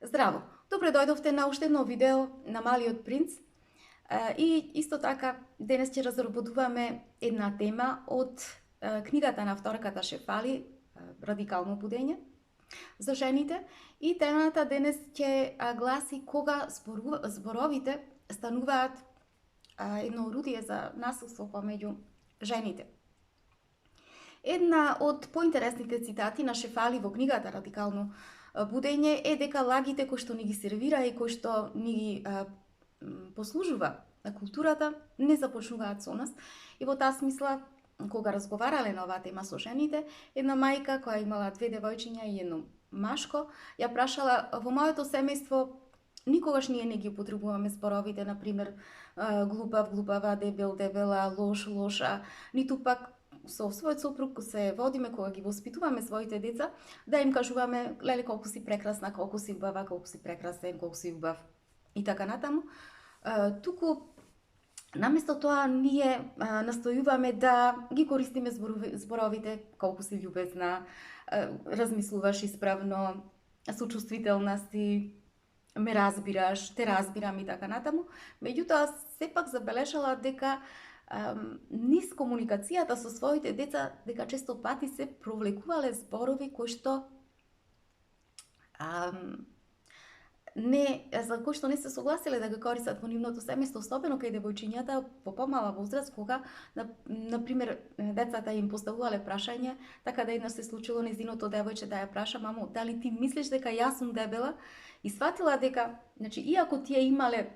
Здраво! Добре дојдовте на уште едно видео на Малиот принц. И исто така, денес ќе разработуваме една тема од книгата на авторката Шефали, Радикално будење за жените. И темата денес ќе гласи кога зборовите стануваат едно орудие за насилство помеѓу жените. Една од поинтересните цитати на Шефали во книгата Радикално будење е дека лагите кои што ни ги сервира и кои што ни ги послужува на културата не започнуваат со нас. И во таа смисла, кога разговарале на оваа тема со жените, една мајка која имала две девојчиња и едно машко, ја прашала: во моето семејство никогаш ние не ги употребуваме зборовите, например, глупав, глупава, дебел, дебела, лош, лоша, ниту пак со својот сопруг се водиме кога ги воспитуваме своите деца, да им кажуваме: леле, колку си прекрасна, колку си убава, колку си прекрасен, колку си убав и така натаму. Туку, наместо тоа, ние настојуваме да ги користиме зборовите: колку си љубезна, размислуваш исправно, сочувствителна си, ме разбираш, те разбирам и така натаму. Меѓутоа, сепак забележала дека низ комуникацијата со своите деца, дека често пати се провлекувале зборови кои што за кои што не се согласиле да го користат во нивното семејство, особено кај девојчињата во помала возраст, кога, например, децата им поставувале прашање, така да еднаш се случило незиното девојче да ја праша: мамо, дали ти мислиш дека јас сум дебела? И сватила дека, значи, иако тие имале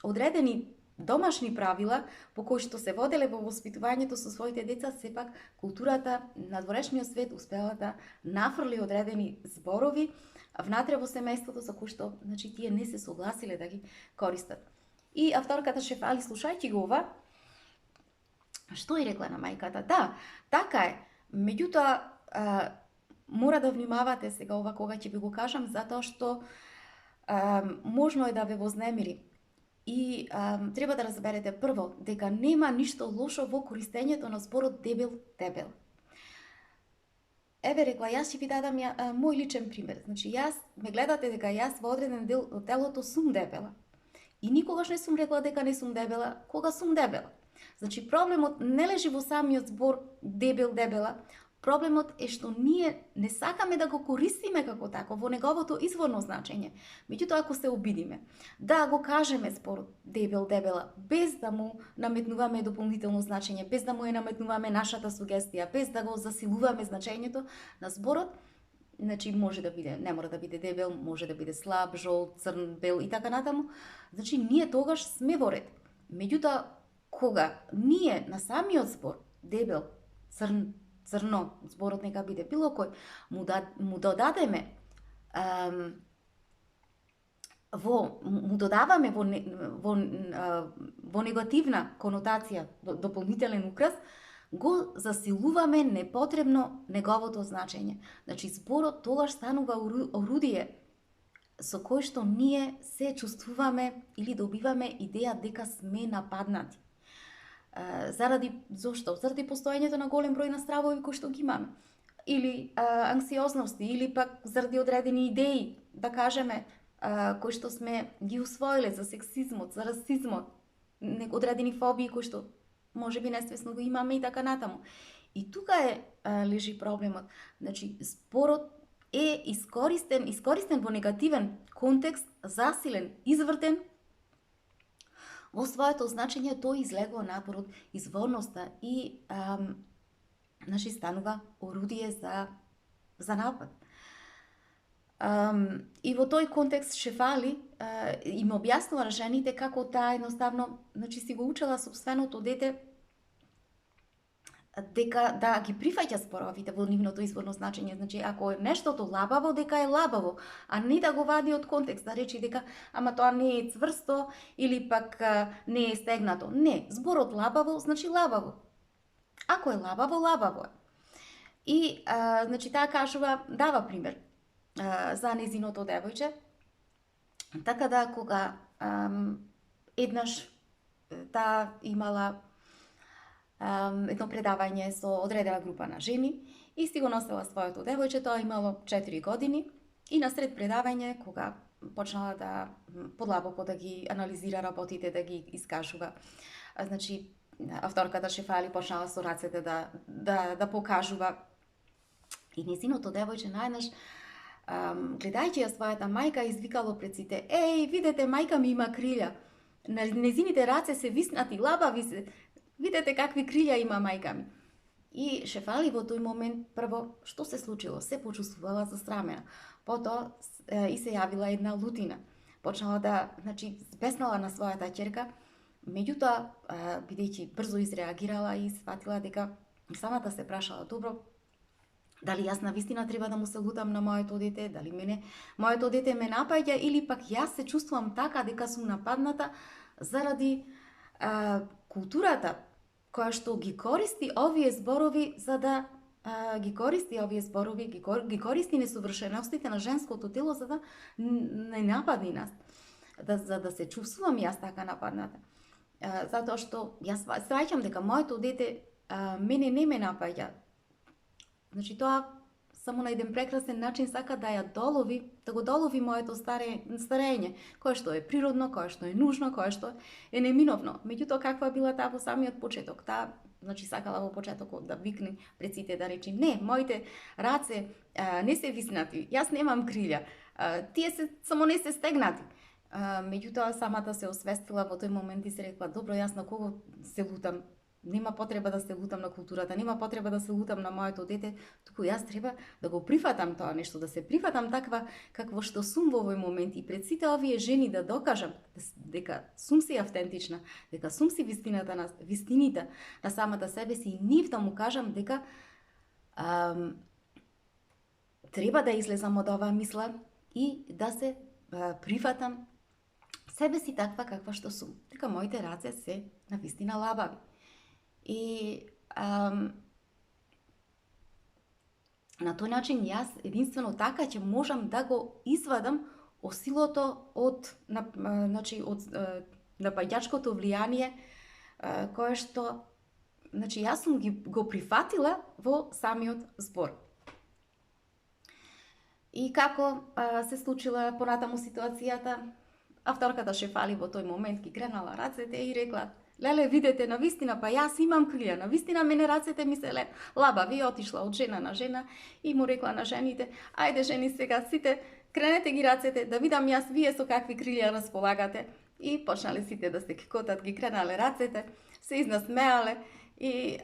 одредени домашни правила по кои што се воделе во воспитувањето со своите деца, сепак културата, надворешниот свет успела да нафрли одредени зборови внатре во семејството за кои што, значи, тие не се согласиле да ги користат. И авторката Шефали, слушајќи го ова, што и рекла на мајката? Да, така е. Меѓутоа, мора да внимавате сега ова кога ќе ви го кажам, затоа што можно е да ве вознемири. И треба да разберете прво дека нема ништо лошо во користењето на зборот дебел. Еве, рекла, јас ќе ви дадам мој личен пример. Значи, јас ме гледате дека јас во одреден дел од телото сум дебела. И никогаш не сум рекла дека не сум дебела кога сум дебела. Значи, проблемот не лежи во самиот збор дебел-дебела. Проблемот е што ние не сакаме да го користиме како тако во неговото изворно значење. Меѓутоа, ако се обидиме да го кажеме зборот дебел-дебела, без да му наметнуваме дополнително значење, без да му ја наметнуваме нашата сугестија, без да го засилуваме значењето на зборот, значи може да биде, не мора да биде дебел, може да биде слаб, жолт, црн, бел и така натаму. Значи, ние тогаш сме во ред. Меѓутоа, кога ние на самиот збор дебел, црно, зборот нека биде било кој, му додадеме му додаваме во негативна конотација дополнителен украс, го засилуваме непотребно неговото значење. Значи, зборот тогаш станува орудие со кој што ние се чувствуваме или добиваме идеја дека сме нападнати. Зошто? Заради постоењето на голем број на стравови кои што ги имаме. Или анксиозности, или пак заради одредени идеи, да кажеме, кои што сме ги усвоиле, за сексизмот, за расизмот, одредени фобии кои што можеби несвесно го имаме и така натаму. И тука лежи проблемот. Значи, зборот е искористен во негативен контекст, засилен, извртен, во своето значење тој излегува напор од изворноста и значи станува орудие за напад. И во тој контекст Шефали им објаснува жените како таа едноставно, значи, си го учела собственото дете дека да ги прифаќа зборовите во нивното изворно значење. Значи, ако е нештото лабаво, дека е лабаво, а не да го вади од контекст, да речи дека ама тоа не е цврсто или пак не е стегнато. Не, зборот лабаво значи лабаво. Ако е лабаво, лабаво е. И значи, таа кажува, дава пример за незиното девојче, така да кога еднаш таа имала едно предавање со одредена група на жени и си го носела своето девојче, тоа имало 4 години и насред предавање, кога почнала да подлабоко да ги анализира работите, да ги искажува. Значи, авторката Шефали почнала со рацете да покажува. И незиното девојче најнаш, гледајќи ја својата мајка, извикало пред сите: "Еј, видете, мајка ми има крилја. На незините раце се виснати, лабави се. Видете какви крилја има мајка ми." И Шефали во тој момент, прво, што се случило? Се почувствувала засрамена. Потоа и се јавила една лутина. Почнала да, значи, збеснала на својата ќерка, меѓутоа, бидејќи брзо изреагирала и сватила дека самата се прашала: "Добро, дали јас на вистина треба да му се лутам на моето дете, дали моето дете ме напаѓа или пак јас се чувствувам така дека сум нападната заради културата која што ги користи овие зборови за да ги користи несовршеностите на женското тело за да не нападни нас, за да се чувствувам јас така нападната. Затоа што јас сваќам дека моето дете мене не ме напаѓа. Значи тоа само на еден прекрасен начин сака да ја долови, да го долови моето старење, кое што е природно, кое што е нужно, кое што е неминовно. Меѓутоа, каква била таа во самиот почеток? Таа, значи, сакала во почетокот да викне пред сите, да рече: "Не, моите раце не се виснати, јас немам крилја, тие се само не се стегнати." Меѓутоа, самата се освестила во тој момент и се рекла: "Добро, јас на кого се лутам? Нема потреба да се лутам на културата, нема потреба да се лутам на моето дете, туку јас треба да го прифатам тоа нешто, да се прифатам таква какво што сум во овој момент и пред сите овие жени да докажам дека сум си автентична, дека сум си вистините на самата себе си и нив да му кажам дека треба да излезам од оваа мисла и да се прифатам себе си таква каква што сум, дека моите раце се навистина лабави." И на тој начин јас единствено така ќе можам да го извадам осилото од напаѓачкото влијание кое што, значи, јас сум го прифатила во самиот збор. И како се случила понатаму ситуацијата? Авторката Шефали во тој момент ги кренала рацете и рекла: "Леле, видете, навистина, па јас имам крилја, навистина мене рацете ми се лабави." И отишла од жена на жена и му рекла на жените: "Ајде, жени, сега сите кренете ги рацете, да видам јас вие со какви крилја располагате." И почнале сите да се кикотат, ги кренале рацете, се изнасмеале и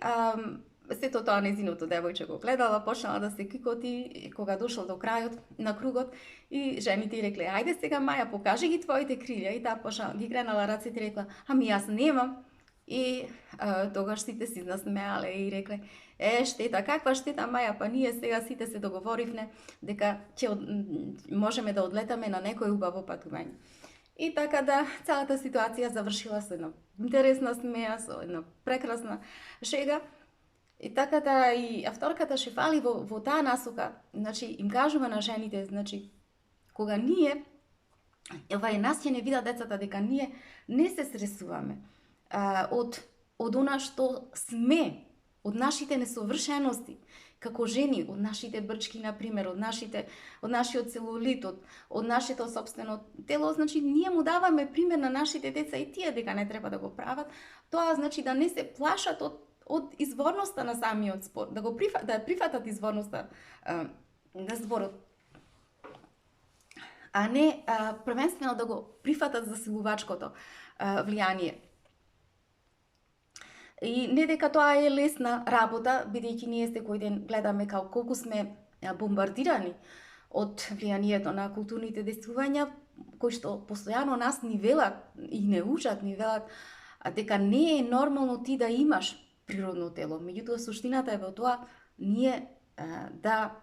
сето тоа незиното девојче го гледала, почнала да се кикоти, кога дошла до крајот на кругот и жените ѝ рекле: "Ајде сега, Маја, покажи ги твоите крилја." И таа почнала, ги кренала рацете и рекла: "Ами јас немам." И тогаш сите се изнасмеале и рекле: штета, каква штета, Маја, па ние сега сите се договоривне дека ќе можеме да одлетаме на некој убаво патување." И така да целата ситуација завршила со една интересна смеа, со една прекрасна шега. И така да и авторката Шефали во таа насока, значи, им кажува на жените, значи, кога ние, нас ќе не видат децата дека ние не се стресуваме од она што сме, од нашите несовршености, како жени, од нашите брчки, например, од нашиот целулит, од нашето собствено тело, значи, ние му даваме пример на нашите деца и тие дека не треба да го прават. Тоа значи да не се плашат од изворноста на самиот збор, да прифатат изворноста на зборот, а не првенствено да го прифатат засилувачкото влијание. И не дека тоа е лесна работа, бидејќи ние секој ден гледаме колку сме бомбардирани од влијанието на културните действувања, кои што постојано нас ни велат и не учат, ни велат дека не е нормално ти да имаш природно тело. Меѓутоа, суштината е во тоа ние да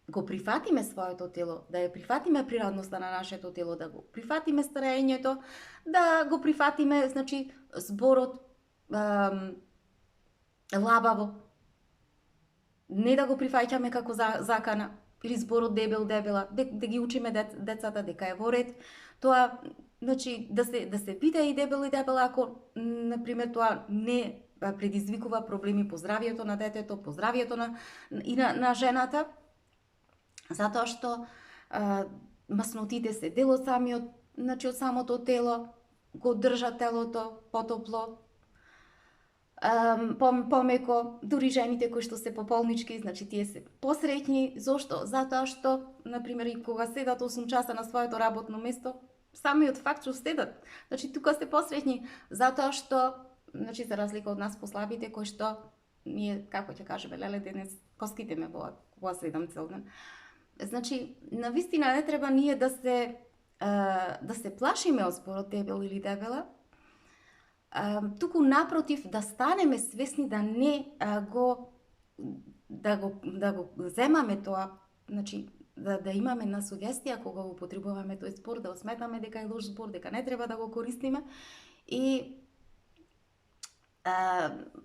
го прифатиме своето тело, да ја прифатиме природноста на нашето тело, да го прифатиме старењето, да го прифатиме, значи, зборот лабаво. Не да го прифаќаме како закана или зборот дебел, дебела, да ги учиме децата дека е во ред. Тоа, значи, да се биде и дебела, ако, например, тоа не предизвикува проблеми по здравието на детето, по здравието на жената, затоа што маснотите се дел од самиот, значи од самото тело, го држа телото потопло, помеко, дури жените кои што се пополнички, значи тие се посреќни. Зошто? Затоа што, например, и кога седат 8 часа на своето работно место, самиот факт што седат, значи тука се посреќни, затоа што, значи за разлика од нас послабите, кои што ние, како ќе кажеме, леле денес коските ме болат, кога седам цел ден. Значи, навистина не треба ние да се плашиме од зборот дебел или дебела, туку напротив да станеме свесни да не да го земаме тоа, значи да имаме на сугестија кога го употребуваме тој збор, да осметаме дека е лош збор, дека не треба да го користиме и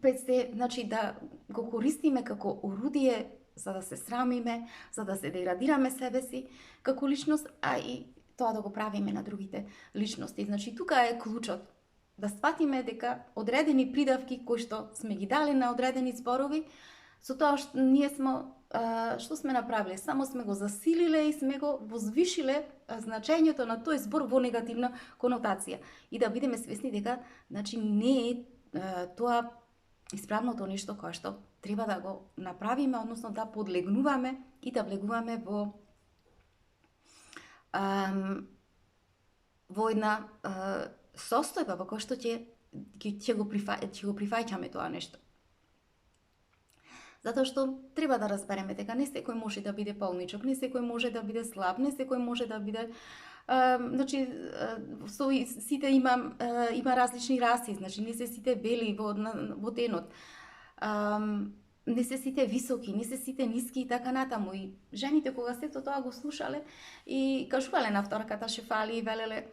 пред се, значи да го користиме како орудие за да се срамиме, за да се деградираме себе си како личност, а и тоа да го правиме на другите личности. Значи тука е клучот. Да сватиме дека одредени придавки кои што сме ги дали на одредени зборови, со тоа што ние што сме направиле, само сме го засилиле и сме го возвишиле значењето на тој збор во негативна конотација. И да бидеме свесни дека, значи, не е тоа исправното нешто кое што треба да го направиме, односно да подлегнуваме и да влегуваме во една состојба во која што ќе го прифаќаме тоа нешто. Затоа што треба да разбереме дека не секој може да биде полничок, не секој може да биде слаб, не секој може да биде значи сите има различни раси, значи не се сите бели во тенот. Не се сите високи, не се сите ниски и така натаму. И жените кога сето тоа го слушале и кажувале на вторката шефали и велеле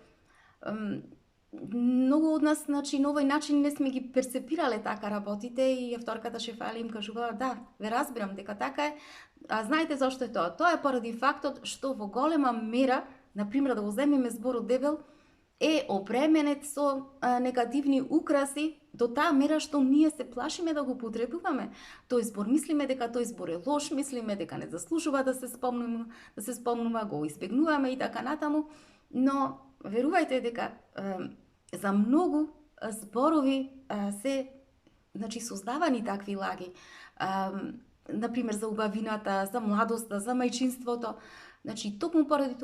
многу од нас, значи, на овој начин не сме ги перцепирале така работите и вторката шефали им кажувала, да, ве разбирам дека така е, а знаете зашто е тоа? Тоа е поради фактот што во голема мера, например, да го земеме зборот дебел, е опременет со негативни украси до таа мера што ние се плашиме да го употребуваме тој збор. Мислиме дека тој збор е лош, мислиме дека не заслужува да се спомнува, го избегнуваме и така натаму, но верувајте дека за многу зборови се, значи, создавани такви лаги. Например, за убавината, за младоста, за мајчинството. Значи, токму поради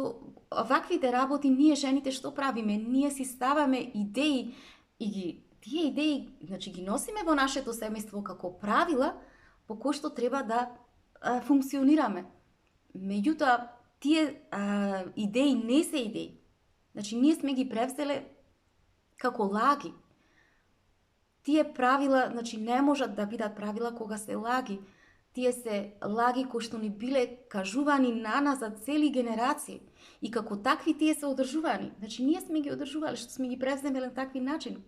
ваквите работи, ние жените што правиме? Ние си ставаме идеи и тие идеи, значи, ги носиме во нашето семејство како правила по кои што треба да функционираме. Меѓутоа, тие идеи не се идеи. Значи, ние сме ги превзеле како лаги. Тие правила, значи, не можат да бидат правила кога се лаги. Тие се лаги кои што ни биле кажувани на нас за цели генерации. И како такви тие се одржувани. Значи, ние сме ги одржували, што сме ги превземеле на такви начин.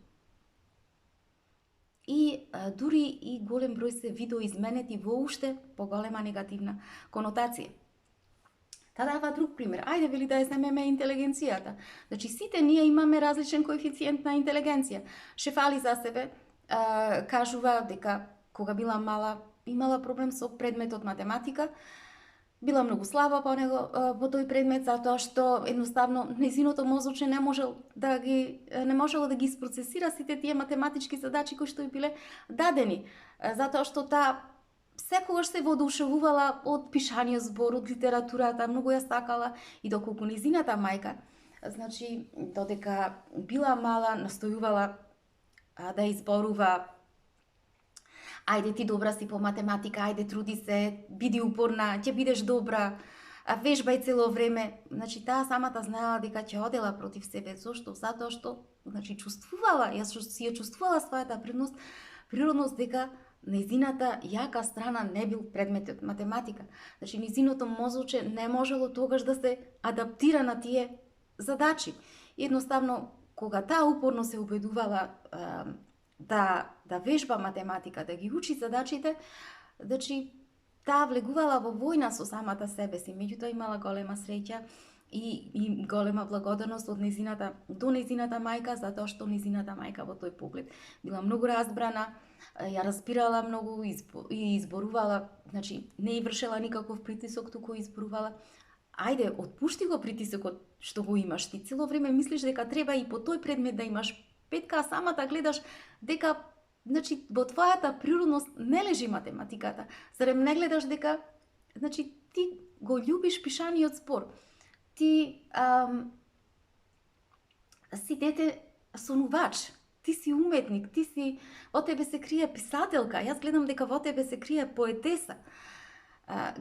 И дури и голем број се видоизменети во уште поголема негативна конотација. Та дава друг пример. Ајде вели да ја земеме интелигенцијата. Значи, сите ние имаме различен коефициент на интелигенција. Шефали за себе кажува дека кога била мала имала проблем со предметот математика, била многу слаба по него по тој предмет затоа што едноставно нејзиното мозоче не можело да ги isprocesira сите тие математички задачи кои што ја биле дадени, затоа што таа секогаш се воодушевувала од пишаниот збор, од литературата, многу ја сакала и доколку нејзината мајка, значи додека била мала, настојувала да изборува: ајде ти добра си по математика, ајде труди се, биди упорна, ќе бидеш добра, вежбај цело време. Значи таа самата знаела дека ќе одела против себе. Зошто? Затоа што, значи, чувствувала, си ја чувствувала својата природност дека нејзината јака страна не бил предметот математика. Значи, нејзиното мозоче не можело тогаш да се адаптира на тие задачи. Едноставно, кога таа упорно се убедувала да вежба математика, да ги учи задачите, значи, таа влегувала во војна со самата себе си. Меѓутоа имала голема среќа и голема благодарност до нејзината мајка, затоа што нејзината мајка во тој поглед била многу разбрана, ја разбирала многу и изборувала, значи не и вршела никаков притисок, туку изборувала, ајде, отпушти го притисокот што го имаш. Ти цело време мислиш дека треба и по тој предмет да имаш петка, а самата гледаш дека значи во твојата природност не лежи математиката. Зарем не гледаш дека значи ти го љубиш пишаниот збор. Ти си дете сонувач, ти си уметник, ти си во тебе се крие писателка. Јас гледам дека во тебе се крие поетеса.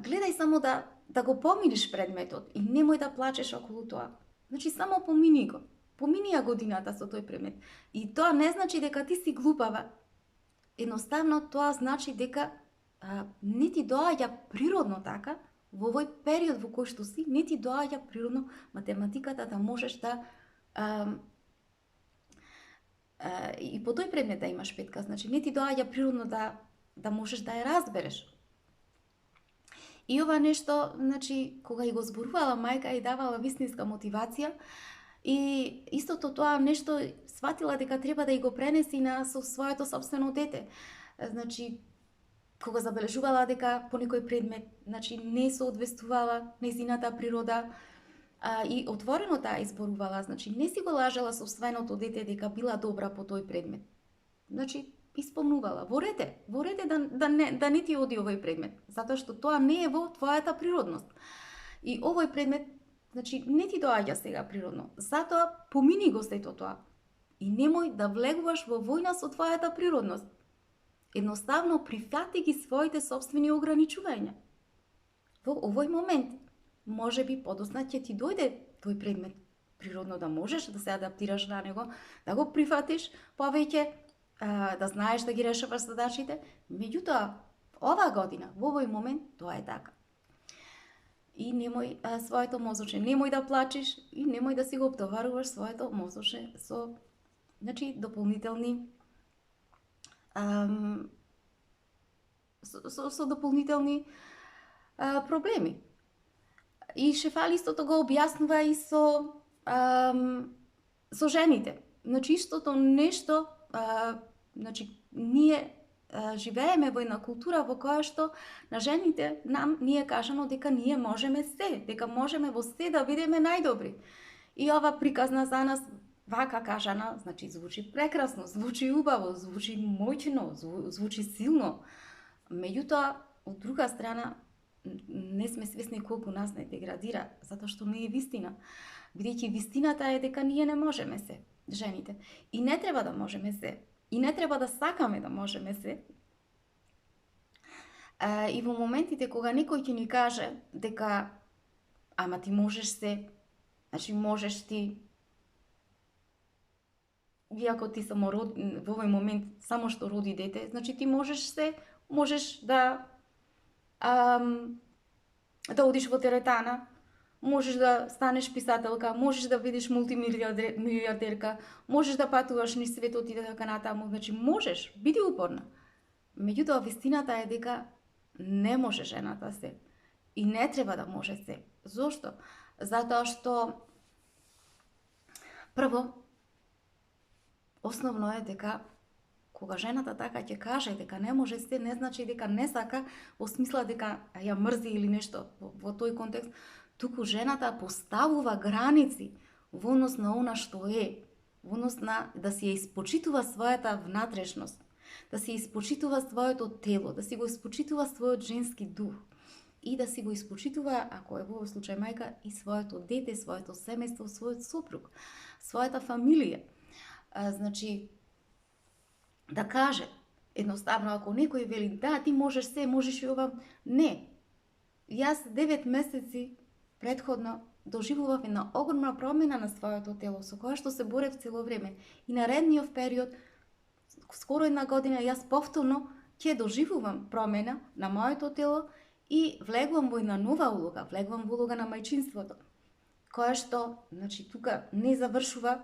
Гледај само да го поминиш предметот и немој да плачеш околу тоа. Значи само помини го. Помини ја годината со тој предмет. И тоа не значи дека ти си глупава. Едноставно тоа значи дека не ти доаѓа природно така, во овој период во кој што си, не ти доаѓа природно математиката да можеш да и по тој предмет да имаш петка. Значи не ти доаѓа природно да можеш да ја разбереш. И ова нешто, значи, кога и го зборувала мајка и давала вистинска мотивација, и истото тоа нешто сватила дека треба да и го пренеси на своето собствено дете. Значи, кога забележувала дека по некој предмет, значи, не соодветствувала нејзината природа, и отворено таа изборувала, значи, не си го лажала собственото дете дека била добра по тој предмет. Значи, исполнувала. Ворете да не ти оди овој предмет, затоа што тоа не е во твојата природност. И овој предмет, значи, не ти доаѓа сега природно. Затоа помини го сето тоа. И немој да влегуваш во војна со твојата природност. Едноставно прифати ги своите собствени ограничувања. Во овој момент, може би подосна ќе ти дојде тој предмет природно да можеш да се адаптираш на него, да го прифатиш повеќе, да знаеш да ги решаваш задачите. Меѓутоа, оваа година, во овој момент, тоа е така. И немој своето мозоче, немој да плачеш и немој да си го обтоваруваш своето мозоче со, значи, дополнителни со дополнителни проблеми. И Шефали истото го објаснува и со жените. Значи, истото нешто, значи, ние живееме во една култура во која што на жените ние кажано дека ние можеме се, дека можеме во се да бидеме најдобри. И ова приказна за нас, вака кажана, значи звучи прекрасно, звучи убаво, звучи моќно, звучи силно. Меѓутоа, од друга страна, не сме свесни колку нас не деградира, затоа што не е вистина. Бидејќи вистината е дека ние не можеме се, жените. И не треба да можеме се. И не треба да сакаме да можеме се. И во моментите кога некој ќе ни каже дека ама ти можеш се, значи можеш ти, иако ти само во овој момент само што роди дете, значи ти можеш се, можеш да одиш во теретана, можеш да станеш писателка, можеш да бидеш мултимилиардерка, можеш да патуваш низ светот и така натаму, значи можеш, биди упорна. Меѓутоа, вистината е дека не може жената се. И не треба да може се. Зошто? Затоа што прво, основно е дека кога жената така ќе каже дека не може се, не значи дека не сака, во смисла дека ја мрзи или нешто во тој контекст, туку жената поставува граници во однос на она што е, во однос на да си ја испочитува својата внатрешност, да си испочитува своето тело, да си го испочитува својот женски дух и да си го испочитува, ако е во овој случај мајка, и своето дете, своето семејство, својот сопруг, својата фамилија. Значи, да каже, едноставно, ако некој вели, да, ти можеш се, можеш и ова, не. Јас 9 месеци предходно доживував една огромна промена на своето тело, со која што се борев цело време. И наредниот период, скоро една година, јас повторно ќе доживувам промена на моето тело и влегувам во една нова улога, влегувам во улога на мајчинството, која што, значи, тука не завршува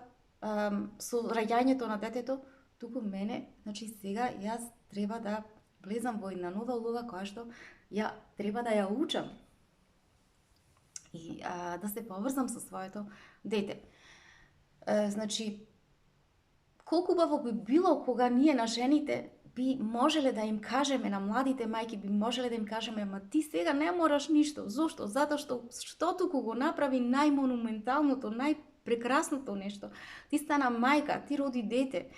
со раѓањето на детето, туку мене, значи сега јас треба да влезам во една нова улога која што ја треба да ја учам и да се поврзам со своето дете. Значи, колку убаво би било кога ние на жените би можеле да им кажеме на младите мајки, би можеле да им кажеме, ама ти сега не мораш ништо. Зошто? Затоа што туку го направи најмонументалното, најпрекрасното нешто. Ти стана мајка, ти роди дете.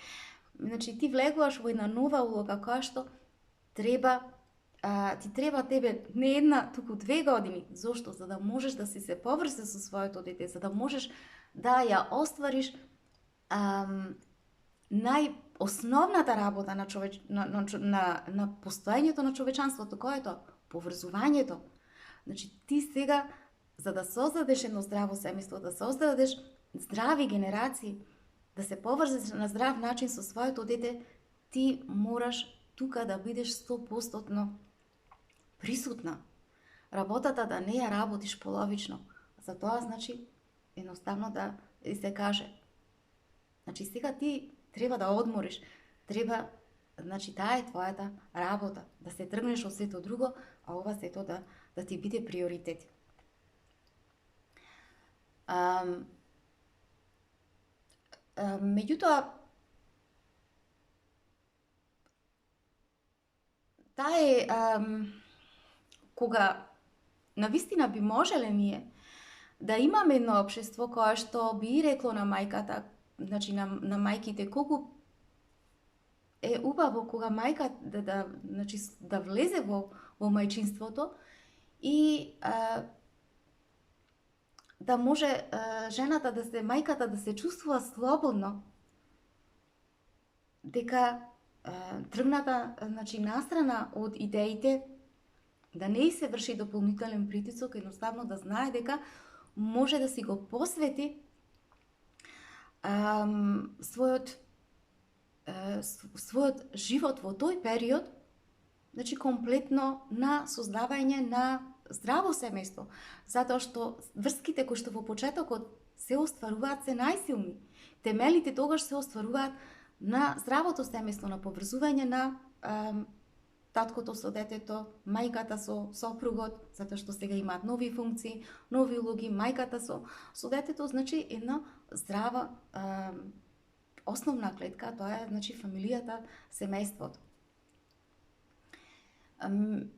Значи ти влегуваш во една нова улога која што ти треба тебе не една, туку 2 години. Зошто? За да можеш да си се поврзе со своето дете, за да можеш да ја оствариш најосновната работа на постоењето на човечанството, кој е тоа? Поврзувањето. Значи ти сега, за да создадеш едно здраво семејство, да создадеш здрави генерации, да се поврзеш на здрав начин со своето дете, ти мораш тука да бидеш 100% присутна. Работата да не ја работиш половично. За тоа, значи, едноставно да се каже. Значи, сега ти треба да одмориш. Треба, значи, таа е твојата работа. Да се тргнеш од сето друго, а ова сето да ти биде приоритет. Меѓутоа, таа е кога навистина би можеле ние да имаме едно општество кое што би рекло на мајката, значи на мајките, колку е убаво кога мајка значи, да влезе во мајчинството и да може жената мајката да се чувствува слободно, дека тргната, значи, настрана од идеите, да не се врши дополнителен притисок, едноставно да знае дека може да си го посвети својот живот во тој период, значи комплетно на создавање на здраво семејство, затоа што врските кои што во почетокот се остваруваат се најсилни. Темелите тогаш се остваруваат на здравото семејство, на поврзување на таткото со детето, мајката со сопругот, затоа што сега имаат нови функции, нови улоги, мајката со детето, значи една здрава основна клетка, тоа е, значи, фамилијата, семејството.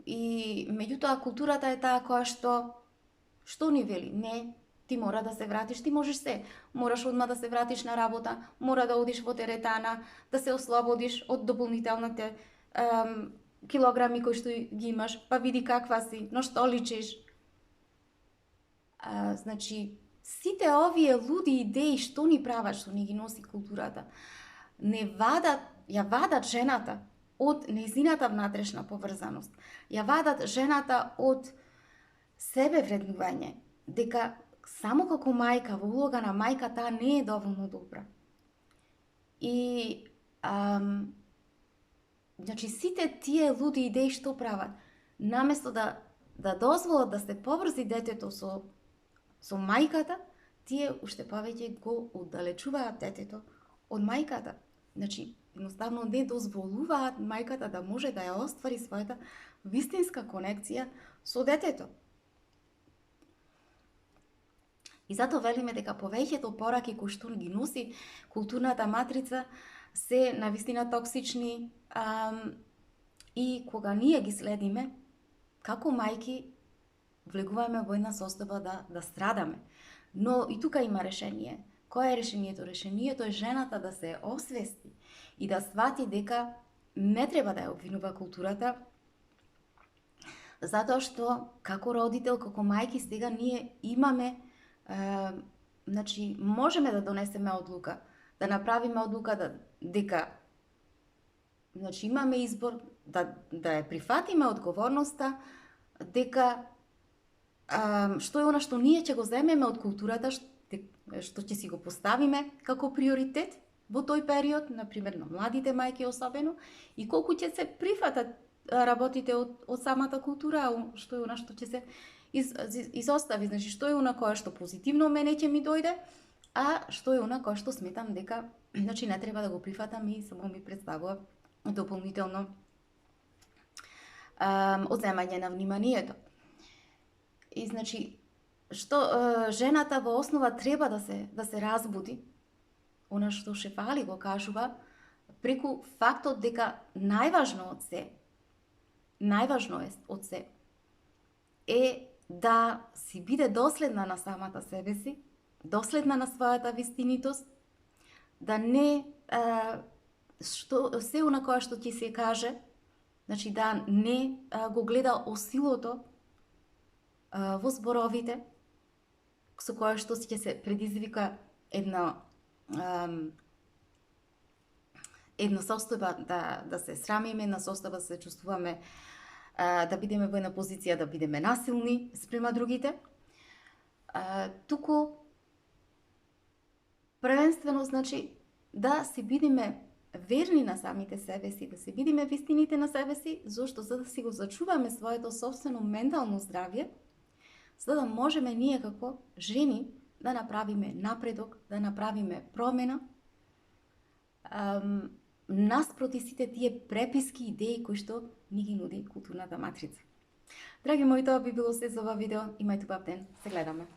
И меѓутоа културата е таа која што ни вели? Не, ти мора да се вратиш, ти можеш се. Мораш одма да се вратиш на работа, мора да одиш во теретана, да се ослободиш од дополнителните килограми кои што ги имаш, па види каква си, на што личиш. Значи, сите овие луди идеи што ни прават, што ни ги носи културата, ја вадат жената од нејзината внатрешна поврзаност. Ја вадат жената од себе вреднување, дека само како мајка, во улога на мајка, таа не е доволно добра. И значи сите тие луди идеи што прават? Наместо да дозволат да се поврзи детето со мајката, тие уште повеќе го оддалечуваат детето од мајката. Значи, едноставно не дозволуваат мајката да може да ја оствари својата вистинска конекција со детето. И затоа велиме дека повеќето пораки кои што ги носи културната матрица се навистина токсични, и кога ние ги следиме, како мајки влегуваме во една состојба да страдаме. Но и тука има решение. Кој е решението? Решението е жената да се освести и да свати дека не треба да ја обвинува културата, затоа што како родител, како мајки сега ние имаме, значи можеме да донесеме одлука, да направиме одлука дека значи имаме избор да ја прифатиме одговорноста, дека што е она што ние ќе го земеме од културата, што ќе си го поставиме како приоритет во тој период, например на младите мајки особено, и колку ќе се прифатат работите од самата култура, што е она што ќе се изостави, значи што е она кое што позитивно мене ќе ми дојде, а што е она кое што сметам дека значи не треба да го прифатам и само ми представува дополнително одземање на вниманието. И значи што жената во основа треба да се разбуди, она што Шефали го кажува, преку фактот дека најважно од се е да си биде доследна на самата себе си, доследна на својата вистинитост, да не се она кое што ќе се каже, значи да не го гледа осилото во зборовите, со кое што ќе се предизвика една состојба да се срамиме, една состојба да се чувствуваме да бидеме во една позиција да бидеме насилни спрема другите, туку првенствено значи да се бидеме верни на самите себе си, да се бидеме вистините на себе си, зашто за да си го зачуваме своето собствено ментално здравје, за да можеме ние како жени да направиме напредок, да направиме промена, наспроти сите тие преписки, идеи кои што ни ги нуди културната матрица. Драги мои, тоа би било се за ова видео. Имајте убав ден. Се гледаме.